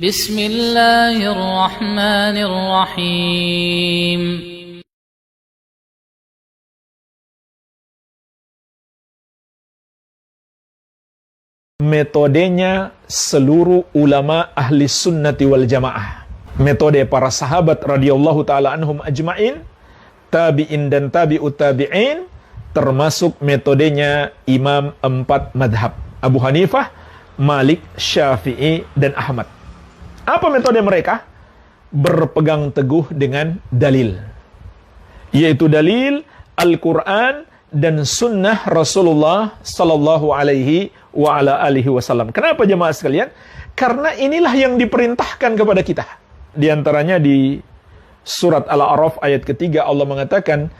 Bismillahirrahmanirrahim. Metodenya seluruh ulama ahli sunnati wal jamaah. Metode para sahabat radhiyallahu ta'ala anhum ajma'in, tabi'in dan tabi'ut tabi'in, termasuk metodenya imam 4 madhab, Abu Hanifah, Malik, Syafi'i, dan Ahmad. Apa metode mereka? Berpegang teguh dengan dalil, yaitu dalil Al-Quran dan sunnah Rasulullah sallallahu alaihi wa ala alihi wasallam. Kenapa jemaah sekalian? Karena inilah yang diperintahkan kepada kita. Di antaranya di surat Al-A'raf ayat ketiga Allah mengatakan,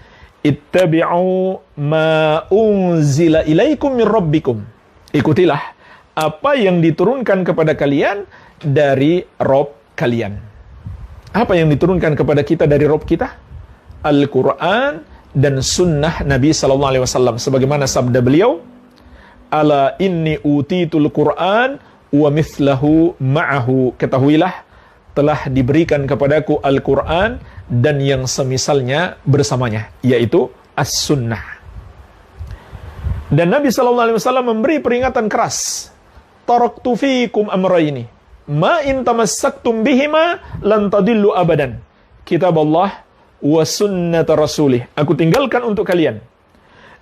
ittabi'u ma unzila ilaikum min rabbikum. Ikutilah apa yang diturunkan kepada kalian dari Rabb kalian. Apa yang diturunkan kepada kita dari Rabb kita? Al-Quran dan sunnah Nabi sallallahu alaihi wasallam, sebagaimana sabda beliau, ala inni utitul Quran wa mithlahu ma'ahu. Ketahuilah telah diberikan kepadaku Al-Quran dan yang semisalnya bersamanya, yaitu as-sunnah. Dan Nabi sallallahu alaihi wasallam memberi peringatan keras, taraktu fiikum amrayni ma in tamassaktum bihima lan tadillu abadan, kitab Allah wa sunnat rasulih. Aku tinggalkan untuk kalian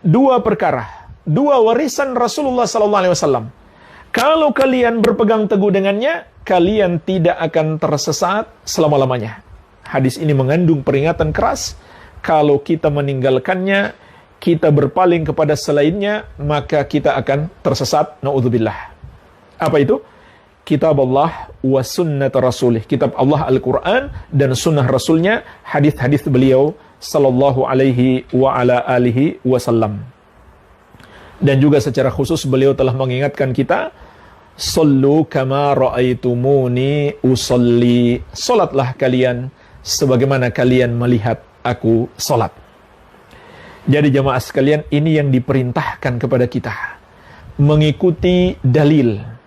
dua perkara, dua warisan Rasulullah sallallahu alaihi wasallam. Kalau kalian berpegang teguh dengannya, kalian tidak akan tersesat selama-lamanya. Hadis ini mengandung peringatan keras, kalau kita meninggalkannya, kita berpaling kepada selainnya, maka kita akan tersesat, naudzubillah. Apa itu? Kitab Allah wa sunnat rasulih. Kitab Allah Al-Quran dan sunnah Rasulnya, hadis-hadis beliau sallallahu alaihi wa ala alihi wasallam. Dan juga secara khusus beliau telah mengingatkan kita, sallu kama ra'aitumuni usolli. Salatlah kalian sebagaimana kalian melihat aku salat. Jadi jemaah sekalian, ini yang diperintahkan kepada kita, mengikuti dalil.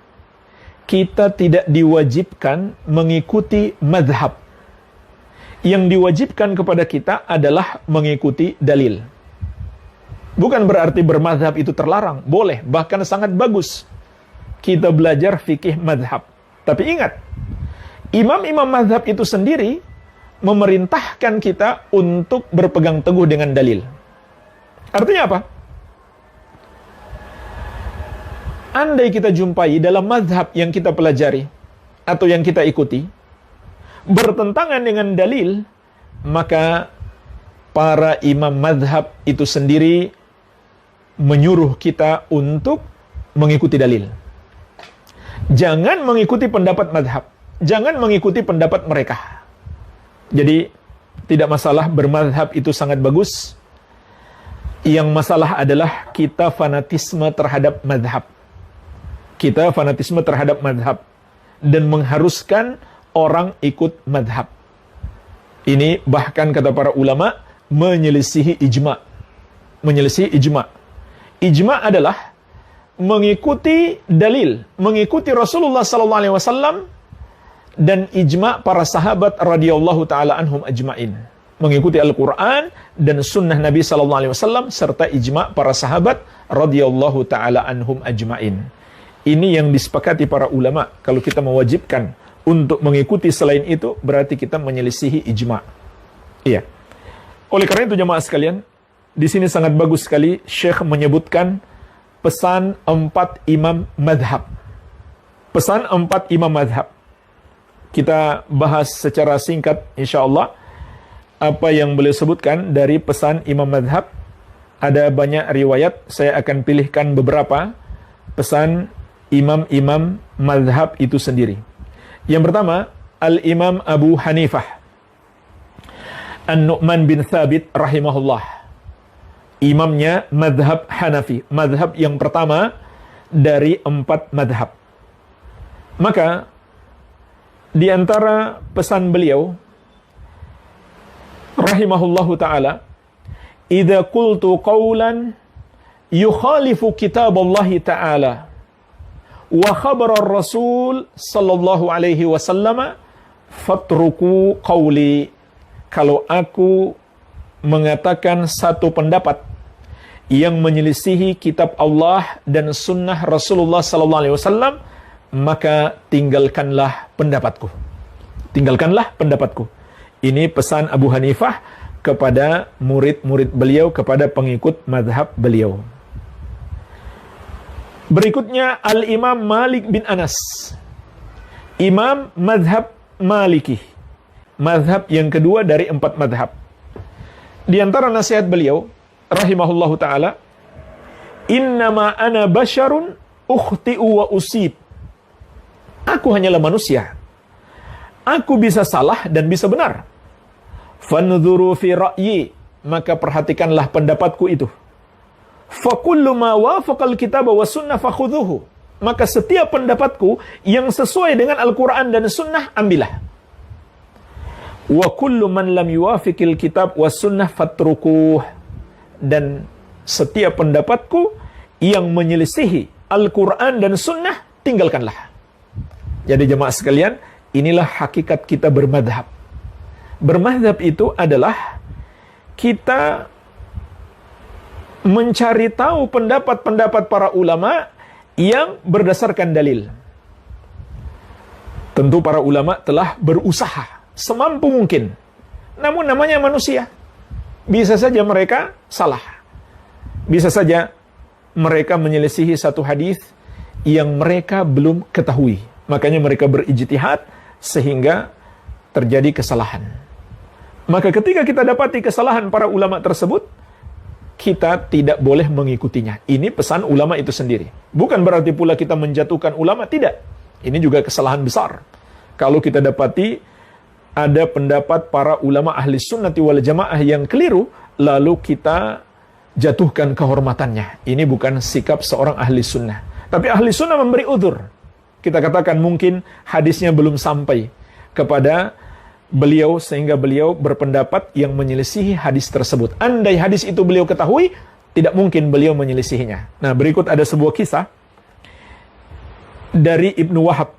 Kita tidak diwajibkan mengikuti madhab. Yang diwajibkan kepada kita adalah mengikuti dalil. Bukan berarti bermadhab itu terlarang. Boleh, bahkan sangat bagus kita belajar fikih madhab. Tapi ingat, imam-imam madhab itu sendiri memerintahkan kita untuk berpegang teguh dengan dalil. Artinya apa? Andai kita jumpai dalam mazhab yang kita pelajari atau yang kita ikuti bertentangan dengan dalil, maka para imam mazhab itu sendiri menyuruh kita untuk mengikuti dalil. Jangan mengikuti pendapat mazhab, jangan mengikuti pendapat mereka. Jadi tidak masalah bermazhab itu sangat bagus. Yang masalah adalah kita fanatisme terhadap mazhab. Kita fanatisme terhadap madhab dan mengharuskan orang ikut madhab. Ini bahkan kata para ulama menyelisihi ijma. Menyelisihi ijma. Ijma adalah mengikuti dalil, mengikuti Rasulullah SAW dan ijma para sahabat radhiyallahu taala anhum ajma'in. Mengikuti Al-Quran dan sunnah Nabi SAW serta ijma para sahabat radhiyallahu taala anhum ajma'in. Ini yang disepakati para ulama. Kalau kita mewajibkan untuk mengikuti selain itu, berarti kita menyelisihi ijma. Iya. Oleh karena itu jemaah sekalian, di sini sangat bagus sekali Syekh menyebutkan pesan 4 imam madhab. Pesan 4 imam madhab. Kita bahas secara singkat insyaAllah apa yang beliau sebutkan dari pesan imam madhab. Ada banyak riwayat, saya akan pilihkan beberapa pesan imam-imam madhab itu sendiri. Yang pertama, Al-Imam Abu Hanifah An-Nu'man bin Thabit rahimahullah. Imamnya madhab Hanafi, madhab yang pertama dari 4 madhab. Maka di antara pesan beliau rahimahullahu ta'ala, idza qultu qawlan yukhalifu kitab Allah ta'ala wa khabara Rasul sallallahu alaihi wasallam fatruku qawli. Kalau aku mengatakan satu pendapat yang menyelisihi kitab Allah dan sunnah Rasulullah sallallahu alaihi wasallam, maka tinggalkanlah pendapatku. Tinggalkanlah pendapatku. Ini pesan Abu Hanifah kepada murid-murid beliau, kepada pengikut mazhab beliau. Berikutnya Al-Imam Malik bin Anas, imam mazhab Maliki, mazhab yang kedua dari 4 mazhab. Di antara nasihat beliau rahimahullahu ta'ala, innama ana basyarun ukhti'u wa usib. Aku hanyalah manusia, aku bisa salah dan bisa benar. Fanzuru fi ra'yi, maka perhatikanlah pendapatku itu. Fa kullu ma wafaqal kitab wa sunnah fakhudhuhu, maka setiap pendapatku yang sesuai dengan Al-Quran dan sunnah, ambillah. Wa kullu man lam yuwafiqil kitab wa sunnah fatrukuh, dan setiap pendapatku yang menyelisihi Al-Quran dan sunnah, tinggalkanlah. Jadi jemaah sekalian, inilah hakikat kita bermadhab. Bermadhab itu adalah kita mencari tahu pendapat-pendapat para ulama yang berdasarkan dalil. Tentu para ulama telah berusaha semampu mungkin. Namun namanya manusia. Bisa saja mereka salah. Bisa saja mereka menyelisihi satu hadis yang mereka belum ketahui. Makanya mereka berijtihad sehingga terjadi kesalahan. Maka ketika kita dapati kesalahan para ulama tersebut, kita tidak boleh mengikutinya. Ini pesan ulama itu sendiri. Bukan berarti pula kita menjatuhkan ulama, tidak. Ini juga kesalahan besar. Kalau kita dapati ada pendapat para ulama ahli sunnati wal jamaah yang keliru, lalu kita jatuhkan kehormatannya. Ini bukan sikap seorang ahli sunnah. Tapi ahli sunnah memberi udzur. Kita katakan mungkin hadisnya belum sampai kepada beliau sehingga beliau berpendapat yang menyelisihi hadis tersebut. Andai hadis itu beliau ketahui, tidak mungkin beliau menyelisihinya. Nah, berikut ada sebuah kisah dari Ibnu Wahab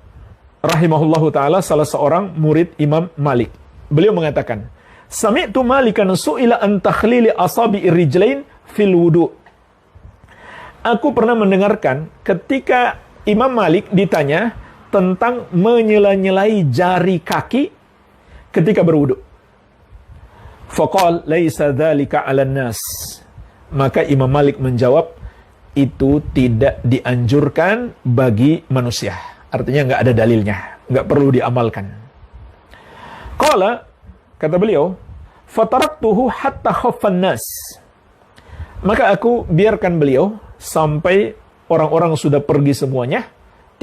rahimahullahu ta'ala, salah seorang murid Imam Malik. Beliau mengatakan, Sami'tu Malikan su'ila an takhlili asabi'ir rijlain fil wudu. Aku pernah mendengarkan ketika Imam Malik ditanya tentang menyela-nyelai jari kaki ketika berwudu. Faqal laisa dzalika 'alan nas. Maka Imam Malik menjawab, itu tidak dianjurkan bagi manusia. Artinya nggak ada dalilnya, nggak perlu diamalkan. Qala, kata beliau, fataraktuhu hatta khaffan nas. Maka aku biarkan beliau sampai orang-orang sudah pergi semuanya,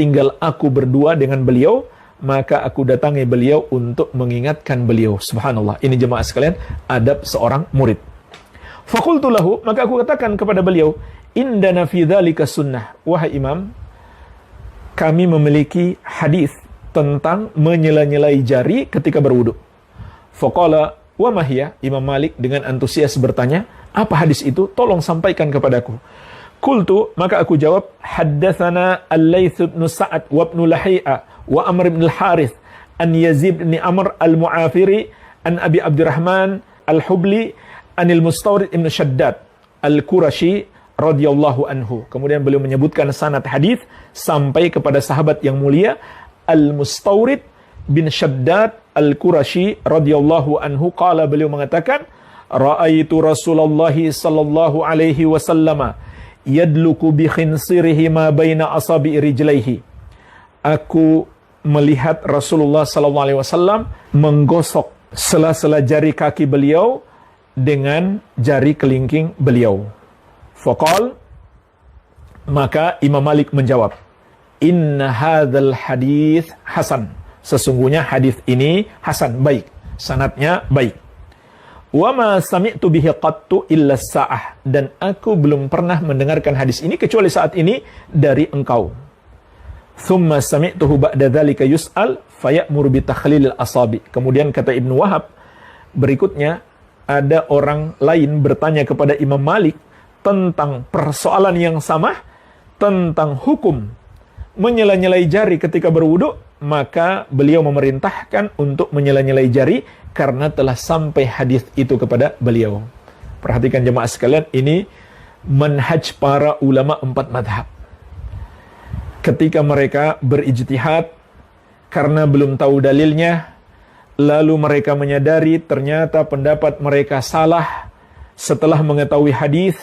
tinggal aku berdua dengan beliau. Maka aku datangi beliau untuk mengingatkan beliau. Subhanallah, ini jemaah sekalian, adab seorang murid. Faqultu lahu, maka aku katakan kepada beliau, indana fi dzalika sunnah. Wahai imam, kami memiliki hadis tentang menyela-nyelai jari ketika berwudu. Faqala wa ma hiya? Imam Malik dengan antusias bertanya, apa hadis itu? Tolong sampaikan kepadaku. Qultu, maka aku jawab, haddatsana Al-Laits bin Sa'ad wa Ibnu Lahi'a wa Amr bin Al-Harith an Yazid bin Amr Al-Mu'afiri an Abi Abdurrahman Al-Hubli anil Mustawrid bin Shaddad Al-Qurashi radhiyallahu anhu. Kemudian beliau menyebutkan sanad hadis sampai kepada sahabat yang mulia Al-Mustawrid bin Shaddad Al-Qurashi radhiyallahu anhu. Qala, beliau mengatakan, ra'aitu Rasulullah sallallahu alaihi wasallam yadluku bi khinsirihi ma baina asabi rijlaihi. Aku melihat Rasulullah sallallahu alaihi wasallam menggosok sela-sela jari kaki beliau dengan jari kelingking beliau. Faqal, maka Imam Malik menjawab, inna hadzal hadits hasan. Sesungguhnya hadis ini hasan, baik, sanadnya baik. Wa ma sami'tu bihi qattu illa sa'ah, dan aku belum pernah mendengarkan hadis ini kecuali saat ini dari engkau. Thumma sami'tuhu ba'da dzalika yus'al faya'muru bi takhlilil asabi. Kemudian kata Ibnu Wahab, berikutnya ada orang lain bertanya kepada Imam Malik tentang persoalan yang sama, tentang hukum menyela-nyelai jari ketika berwudu, maka beliau memerintahkan untuk menyela-nyelai jari karena telah sampai hadis itu kepada beliau. Perhatikan jemaah sekalian, ini manhaj para ulama 4 madhab. Ketika mereka berijtihad karena belum tahu dalilnya, lalu mereka menyadari ternyata pendapat mereka salah. Setelah mengetahui hadis,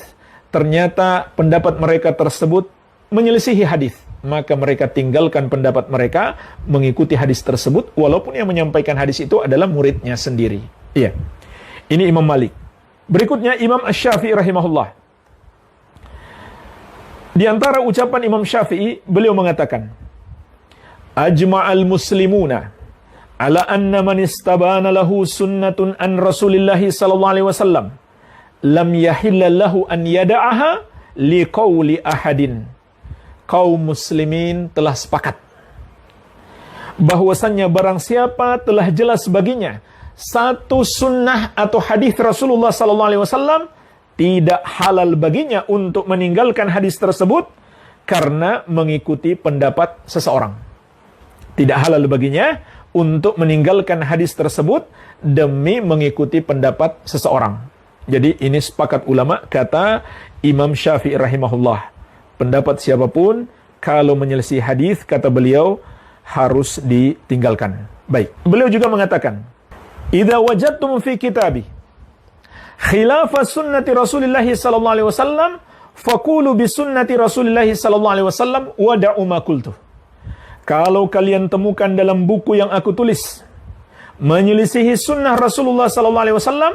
ternyata pendapat mereka tersebut menyelisihi hadis, maka mereka tinggalkan pendapat mereka, mengikuti hadis tersebut, walaupun yang menyampaikan hadis itu adalah muridnya sendiri. Iya. Ini Imam Malik. Berikutnya Imam Asy-Syafi'i rahimahullah. Di antara ucapan Imam Syafi'i, beliau mengatakan, Ajma'al muslimuna ala anna man istabana lahu sunnatun an Rasulillahi sallallahu alaihi wasallam lam yahilla lahu an yada'aha liqauli ahadin. Kaum muslimin telah sepakat bahwasannya barang siapa telah jelas baginya satu sunnah atau hadis Rasulullah sallallahu alaihi wasallam, tidak halal baginya untuk meninggalkan hadis tersebut karena mengikuti pendapat seseorang. Tidak halal baginya untuk meninggalkan hadis tersebut demi mengikuti pendapat seseorang. Jadi ini sepakat ulama, kata Imam Syafi'i rahimahullah. Pendapat siapapun, kalau menyelisih hadis, kata beliau, harus ditinggalkan. Baik. Beliau juga mengatakan, "Idza wajadtum fi kitabi khilafa sunnati Rasulillah sallallahu alaihi wasallam, faqulu bi sunnati Rasulillah sallallahu alaihi wasallam wa da'u ma qultu." Kalau kalian temukan dalam buku yang aku tulis menyelisihi sunnah Rasulullah sallallahu alaihi wasallam,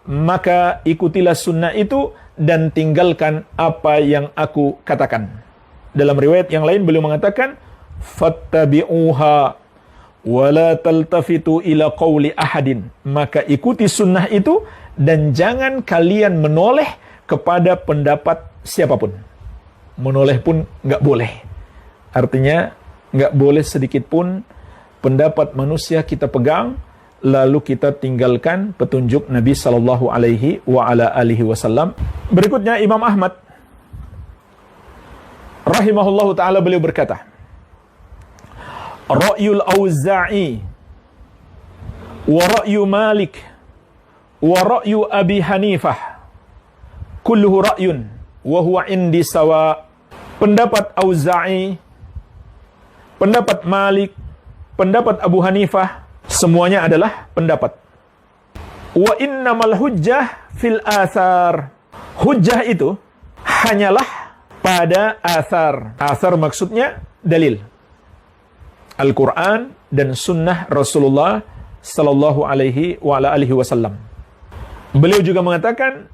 maka ikutilah sunnah itu dan tinggalkan apa yang aku katakan. Dalam riwayat yang lain beliau mengatakan, fattabi'uha wa la taltafitu ila qawli ahadin. Maka ikuti sunnah itu dan jangan kalian menoleh kepada pendapat siapapun. Menoleh pun nggak boleh. Artinya nggak boleh sedikit pun pendapat manusia kita pegang lalu kita tinggalkan petunjuk Nabi sallallahu alaihi wa ala alihi wasallam. Berikutnya Imam Ahmad rahimahullahu taala, beliau berkata, Ra'yul Auza'i wa ra'yu Malik wa ra'yu Abi Hanifah kulluhu ra'yun wa huwa indi sawa. Pendapat Auza'i, pendapat Malik, pendapat Abu Hanifah, semuanya adalah pendapat. Wa innamal hujjah fil athar. Hujjah itu hanyalah pada athar. Athar maksudnya dalil. Al-Quran dan sunnah Rasulullah sallallahu alaihi wa ala alihi wasallam. Beliau juga mengatakan,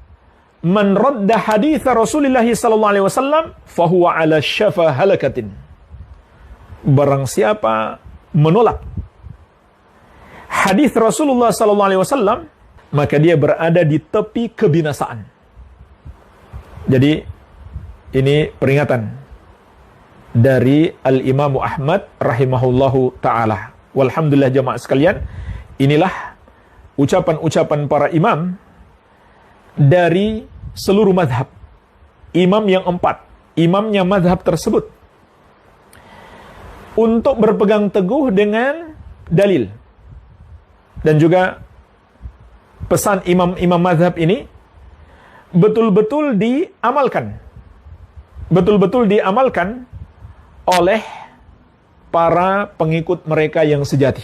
man radda haditha Rasulullah sallallahu alaihi wasallam fahuwa ala syafa halakatin. Barang siapa menolak hadis Rasulullah sallallahu alaihi wasallam, maka dia berada di tepi kebinasaan. Jadi ini peringatan dari Al-Imam Ahmad rahimahullahu taala. Walhamdulillah jamaah sekalian, inilah ucapan-ucapan para imam dari seluruh mazhab. Imam yang 4, imamnya mazhab tersebut, untuk berpegang teguh dengan dalil. Dan juga pesan imam-imam mazhab ini betul-betul diamalkan. Betul-betul diamalkan oleh para pengikut mereka yang sejati.